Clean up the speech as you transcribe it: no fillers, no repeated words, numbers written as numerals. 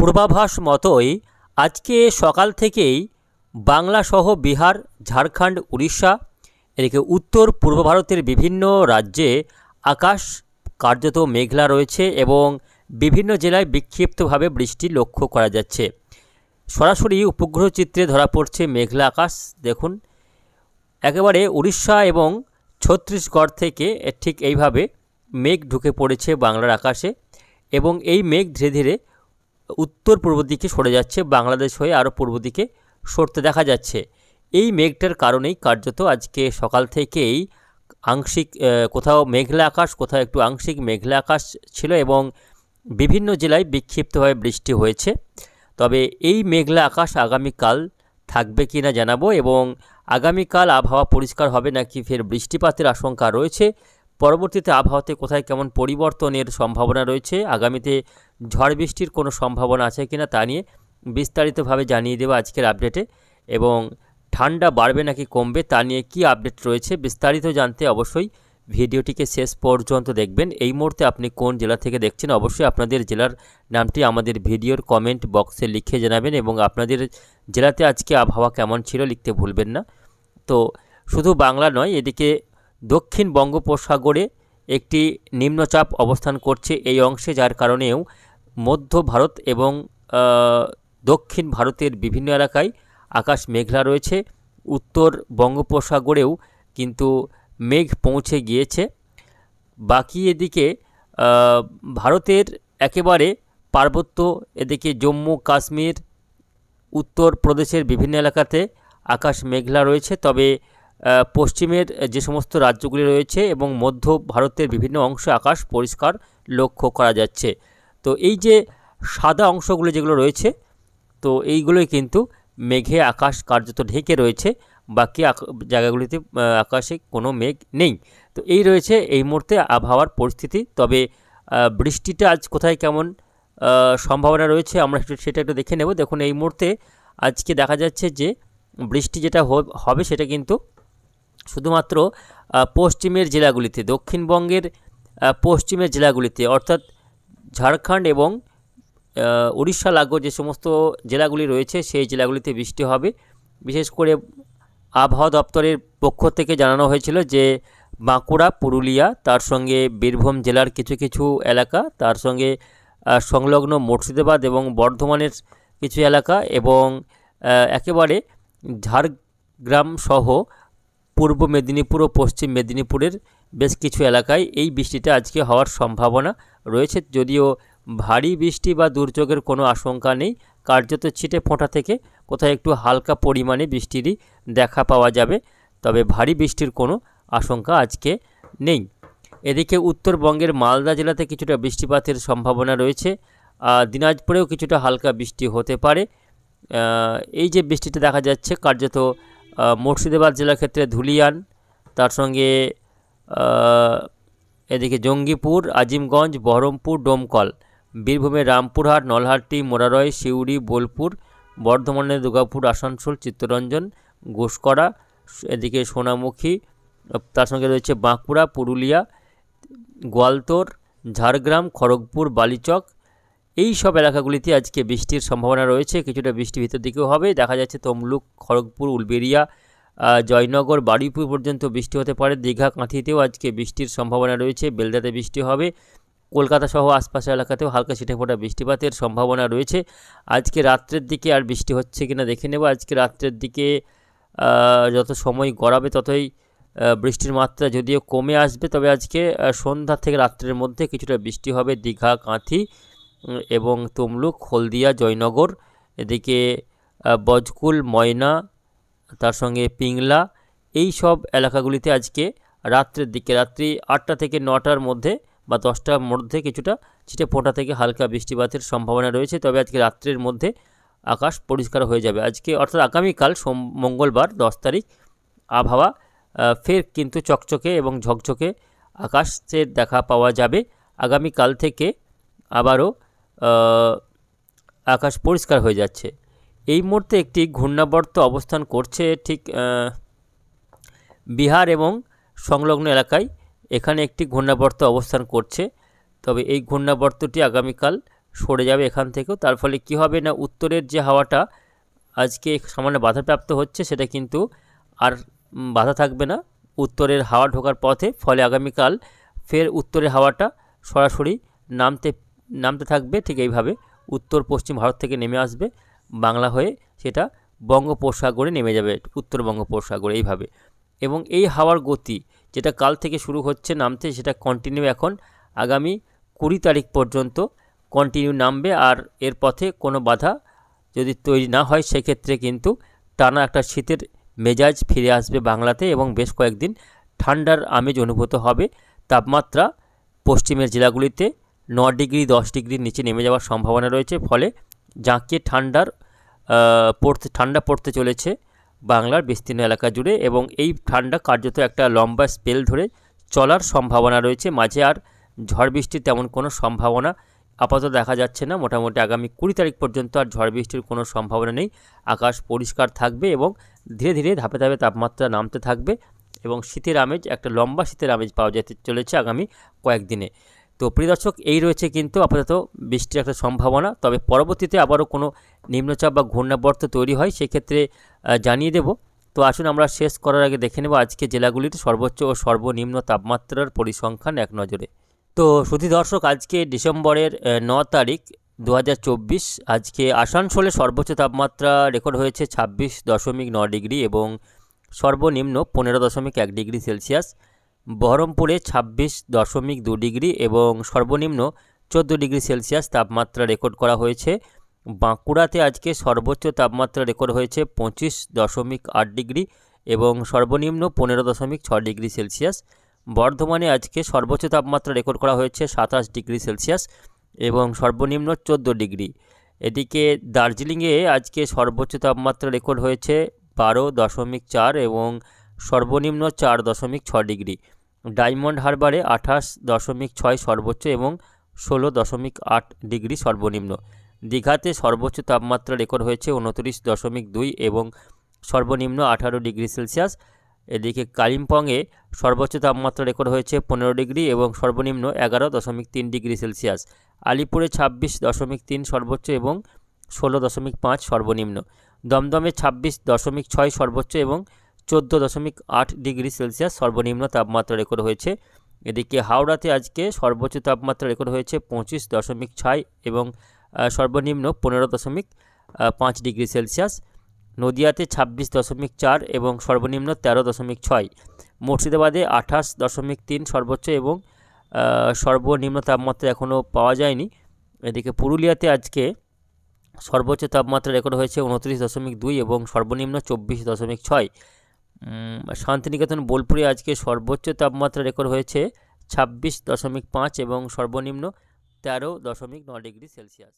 পূর্বাভাস মতোই আজকে সকাল থেকেই বাংলাসহ বিহার, ঝাড়খণ্ড, উড়িষ্যা এদিকে উত্তর পূর্ব ভারতের বিভিন্ন রাজ্যে আকাশ কার্যত মেঘলা রয়েছে এবং বিভিন্ন জেলায় বিক্ষিপ্তভাবে বৃষ্টি লক্ষ্য করা যাচ্ছে। সরাসরি উপগ্রহ চিত্রে ধরা পড়ছে মেঘলা আকাশ। দেখুন, একেবারে উড়িষ্যা এবং ছত্তিশগড় থেকে ঠিক এইভাবে মেঘ ঢুকে পড়েছে বাংলার আকাশে এবং এই মেঘ ধীরে ধীরে উত্তর পূর্ব দিকে সরে যাচ্ছে, বাংলাদেশ হয়ে আরও পূর্ব দিকে সরতে দেখা যাচ্ছে। এই মেঘটার কারণেই কার্যত আজকে সকাল থেকেই আংশিক কোথাও মেঘলা আকাশ, কোথাও একটু আংশিক মেঘলা আকাশ ছিল এবং বিভিন্ন জেলায় বিক্ষিপ্তভাবে বৃষ্টি হয়েছে। তবে এই মেঘলা আকাশ আগামীকাল থাকবে কি না জানাবো এবং আগামীকাল আবহাওয়া পরিষ্কার হবে নাকি ফের বৃষ্টিপাতের আশঙ্কা রয়েছে, পরবর্তীতে আবহাওয়াতে কোথায় কেমন পরিবর্তনের সম্ভাবনা রয়েছে, আগামীতে ঝড় বৃষ্টির কোনো সম্ভাবনা আছে কিনা তা নিয়ে বিস্তারিতভাবে জানিয়ে দেবো আজকের আপডেটে। এবং ঠান্ডা বাড়বে নাকি কমবে তা নিয়ে কী আপডেট রয়েছে বিস্তারিত জানতে অবশ্যই ভিডিওটিকে শেষ পর্যন্ত দেখবেন। এই মুহূর্তে আপনি কোন জেলা থেকে দেখছেন অবশ্যই আপনাদের জেলার নামটি আমাদের ভিডিওর কমেন্ট বক্সে লিখে জানাবেন এবং আপনাদের জেলাতে আজকে আবহাওয়া কেমন ছিল লিখতে ভুলবেন না। তো শুধু বাংলা নয়, এদিকে দক্ষিণ বঙ্গোপসাগরে একটি নিম্নচাপ অবস্থান করছে এই অংশে, যার কারণেও মধ্য ভারত এবং দক্ষিণ ভারতের বিভিন্ন এলাকায় আকাশ মেঘলা রয়েছে। উত্তর বঙ্গোপসাগরেও কিন্তু মেঘ পৌঁছে গিয়েছে। বাকি এদিকে ভারতের একেবারে পার্বত্য এদিকে জম্মু কাশ্মীর, উত্তর প্রদেশের বিভিন্ন এলাকাতে আকাশ মেঘলা রয়েছে। তবে পশ্চিমের যে সমস্ত রাজ্যগুলি রয়েছে এবং মধ্য ভারতের বিভিন্ন অংশে আকাশ পরিষ্কার লক্ষ্য করা যাচ্ছে। তো এই যে সাদা অংশগুলো যেগুলো রয়েছে, তো এইগুলোই কিন্তু মেঘে আকাশ কার্যত ঢেকে রয়েছে, বাকি জায়গাগুলিতে আকাশে কোনো মেঘ নেই। তো এই রয়েছে এই মুহূর্তে আবহাওয়ার পরিস্থিতি। তবে বৃষ্টিটা আজ কোথায় কেমন সম্ভাবনা রয়েছে আমরা সেটা একটু দেখে নেব। দেখুন, এই মুহূর্তে আজকে দেখা যাচ্ছে যে বৃষ্টি যেটা হবে সেটা কিন্তু শুধুমাত্র পশ্চিমের জেলাগুলিতে, দক্ষিণবঙ্গের পশ্চিমের জেলাগুলিতে অর্থাৎ ঝাড়খণ্ড এবং উড়িষ্যা লাগোয়া যে সমস্ত জেলাগুলি রয়েছে সেই জেলাগুলিতে বৃষ্টি হবে। বিশেষ করে আবহাওয়া দপ্তরের পক্ষ থেকে জানানো হয়েছিল যে বাঁকুড়া, পুরুলিয়া, তার সঙ্গে বীরভূম জেলার কিছু কিছু এলাকা, তার সঙ্গে সংলগ্ন মুর্শিদাবাদ এবং বর্ধমানের কিছু এলাকা এবং একেবারে ঝাড়গ্রাম সহ পূর্ব মেদিনীপুর ও পশ্চিম মেদিনীপুরের বেশ কিছু এলাকায় এই বৃষ্টিটা আজকে হওয়ার সম্ভাবনা রয়েছে। যদিও ভারী বৃষ্টি বা দুর্যোগের কোনো আশঙ্কা নেই, কার্যত ছিটে ফোঁটা থেকে কোথাও একটু হালকা পরিমাণে বৃষ্টিরই দেখা পাওয়া যাবে, তবে ভারী বৃষ্টির কোনো আশঙ্কা আজকে নেই। এদিকে উত্তরবঙ্গের মালদা জেলাতে কিছুটা বৃষ্টিপাতের সম্ভাবনা রয়েছে, দিনাজপুরেও কিছুটা হালকা বৃষ্টি হতে পারে। এই যে বৃষ্টিটা দেখা যাচ্ছে কার্যত মুর্শিদাবাদ জেলার ক্ষেত্রে ধুলিয়ান, তার সঙ্গে এদিকে জঙ্গিপুর, আজিমগঞ্জ, বহরমপুর, ডোমকল, বীরভূমের রামপুরহাট, নলহাটি, মোরারয়, সিউড়ি, বোলপুর, বর্ধমানের দুর্গাপুর, আসানসোল, চিত্তরঞ্জন, ঘোষকরা, এদিকে সোনামুখী, তার সঙ্গে রয়েছে বাঁকুড়া, পুরুলিয়া, গোয়ালতোড়, ঝাড়গ্রাম, খড়গপুর, বালিচক, এই সব এলাকাগুলিতে আজকে বৃষ্টির সম্ভাবনা রয়েছে। কিছুটা বৃষ্টি ভিতর দিকেও হবে, দেখা যাচ্ছে তমলুক, খড়গপুর, উলবেড়িয়া, জয়নগর, বারুইপুর পর্যন্ত বৃষ্টি হতে পারে। দীঘা, কাঁথিতেও আজকে বৃষ্টির সম্ভাবনা রয়েছে, বেলদাতে বৃষ্টি হবে, কলকাতা সহ আশপাশের এলাকাতেও হালকা ছিটেফোঁটা বৃষ্টিপাতের সম্ভাবনা রয়েছে। আজকে রাত্রের দিকে আর বৃষ্টি হচ্ছে কিনা দেখে নেব। আজকে রাত্রের দিকে যত সময় গড়াবে ততই বৃষ্টির মাত্রা যদিও কমে আসবে, তবে আজকে সন্ধ্যা থেকে রাত্রের মধ্যে কিছুটা বৃষ্টি হবে দীঘা, কাঁথি এবং তমলুক, হলদিয়া, জয়নগর, এদিকে বজকুল, ময়না, তার সঙ্গে পিংলা, এই সব এলাকাগুলিতে আজকে রাত্রের দিকে রাত্রি 8টা থেকে 9টার মধ্যে বা 10টার মধ্যে কিছুটা ছিটে ফোঁটা থেকে হালকা বৃষ্টিপাতের সম্ভাবনা রয়েছে। তবে আজকে রাত্রের মধ্যে আকাশ পরিষ্কার হয়ে যাবে। আজকে অর্থাৎ আগামীকাল মঙ্গলবার 10 তারিখ আবহাওয়া ফের কিন্তু চকচকে এবং ঝকঝকে আকাশের দেখা পাওয়া যাবে। আগামীকাল থেকে আবারও আকাশ পরিষ্কার হয়ে যাচ্ছে। এই মুহূর্তে একটি ঘূর্ণাবর্ত অবস্থান করছে ঠিক বিহার এবং সংলগ্ন এলাকায়। এখানে একটি ঘূর্ণাবর্ত অবস্থান করছে, তবে এই ঘূর্ণাবর্তটি আগামীকাল সরে যাবে এখান থেকেও। তার ফলে কী হবে না, উত্তরের যে হাওয়াটা আজকে সামান্য বাধাপ্রাপ্ত হচ্ছে সেটা কিন্তু আর বাধা থাকবে না উত্তরের হাওয়া ঢোকার পথে। ফলে আগামীকাল ফের উত্তরের হাওয়াটা সরাসরি নামতে থাকবে। ঠিক এইভাবে উত্তর পশ্চিম ভারত থেকে নেমে আসবে বাংলা হয়ে, সেটা বঙ্গোপসাগরে নেমে যাবে, উত্তর বঙ্গোপসাগরে এইভাবে। এবং এই হাওয়ার গতি যেটা কাল থেকে শুরু হচ্ছে নামতে, সেটা কন্টিনিউ এখন আগামী 20 তারিখ পর্যন্ত কন্টিনিউ নামবে। আর এর পথে কোনো বাধা যদি তৈরি না হয় সেক্ষেত্রে কিন্তু টানা একটা শীতের মেজাজ ফিরে আসবে বাংলাতে এবং বেশ কয়েকদিন ঠান্ডার আমেজ অনুভূত হবে। তাপমাত্রা পশ্চিমের জেলাগুলিতে 9 ডিগ্রি 10 ডিগ্রির নিচে নেমে যাওয়ার সম্ভাবনা রয়েছে। ফলে জাঁকিয়ে ঠান্ডা পড়তে চলেছে বাংলার বিস্তীর্ণ এলাকা জুড়ে এবং এই ঠান্ডা কার্যত একটা লম্বা স্পেল ধরে চলার সম্ভাবনা রয়েছে। মাঝে আর ঝড় বৃষ্টির তেমন কোনো সম্ভাবনা আপাতত দেখা যাচ্ছে না। মোটামুটি আগামী 20 তারিখ পর্যন্ত আর ঝড় বৃষ্টির কোনো সম্ভাবনা নেই। আকাশ পরিষ্কার থাকবে এবং ধীরে ধীরে ধাপে ধাপে তাপমাত্রা নামতে থাকবে এবং শীতের আমেজ, একটা লম্বা শীতের আমেজ পাওয়া যেতে চলেছে আগামী কয়েকদিনে। তো প্রিয় দর্শক, এই রয়েছে কিন্তু আপাতত বৃষ্টির একটা সম্ভাবনা। তবে পরবর্তীতে আবারও কোনো নিম্নচাপ বা ঘূর্ণাবর্ত তৈরি হয় সেক্ষেত্রে জানিয়ে দেব। তো আসুন আমরা শেষ করার আগে দেখে নেব আজকে জেলাগুলির সর্বোচ্চ ও সর্বনিম্ন তাপমাত্রার পরিসংখ্যান এক নজরে। তো সুধী দর্শক, আজকে ডিসেম্বরের 9 তারিখ 2024। আজকে আসানসোলে সর্বোচ্চ তাপমাত্রা রেকর্ড হয়েছে 26.9 ডিগ্রি এবং সর্বনিম্ন 15.1 ডিগ্রি সেলসিয়াস। বহরমপুরে 26.2 ডিগ্রি এবং সর্বনিম্ন 14 ডিগ্রি সেলসিয়াস তাপমাত্রা রেকর্ড করা হয়েছে। বাঁকুড়াতে আজকে সর্বোচ্চ তাপমাত্রা রেকর্ড হয়েছে 25.8 ডিগ্রি এবং সর্বনিম্ন 15.6 ডিগ্রি সেলসিয়াস। বর্ধমানে আজকে সর্বোচ্চ তাপমাত্রা রেকর্ড করা হয়েছে 27 ডিগ্রি সেলসিয়াস এবং সর্বনিম্ন 14 ডিগ্রি। এদিকে দার্জিলিংয়ে আজকে সর্বোচ্চ তাপমাত্রা রেকর্ড হয়েছে 12.4 এবং সর্বনিম্ন 4.6 ডিগ্রি। ডায়মন্ড হারবারে 28.6 সর্বোচ্চ এবং 16.8 ডিগ্রি সর্বনিম্ন। দীঘাতে সর্বোচ্চ তাপমাত্রা রেকর্ড হয়েছে 29.2 এবং সর্বনিম্ন 18 ডিগ্রি সেলসিয়াস। এদিকে কালিম্পংয়ে সর্বোচ্চ তাপমাত্রা রেকর্ড হয়েছে 15 ডিগ্রি এবং সর্বনিম্ন 11.3 ডিগ্রি সেলসিয়াস। আলিপুরে 26.3 সর্বোচ্চ এবং 16.5 সর্বনিম্ন। দমদমে 26.6 সর্বোচ্চ এবং 14.8 ডিগ্রি সেলসিয়াস সর্বনিম্ন তাপমাত্রা রেকর্ড হয়েছে। এদিকে হাওড়াতে আজকে সর্বোচ্চ তাপমাত্রা রেকর্ড হয়েছে 25.6 এবং সর্বনিম্ন 15.5 ডিগ্রি সেলসিয়াস। নদিয়াতে 26.4 এবং সর্বনিম্ন 13.6। মুর্শিদাবাদে 28.3 সর্বোচ্চ এবং সর্বনিম্ন তাপমাত্রা এখনও পাওয়া যায়নি। এদিকে পুরুলিয়াতে আজকে সর্বোচ্চ তাপমাত্রা রেকর্ড হয়েছে 29.2 এবং সর্বনিম্ন 24.6। শান্তিনিকেতন বোলপুরে আজকে সর্বোচ্চ তাপমাত্রা রেকর্ড হয়েছে 26.5 এবং সর্বনিম্ন 13.9 ডিগ্রি সেলসিয়াস।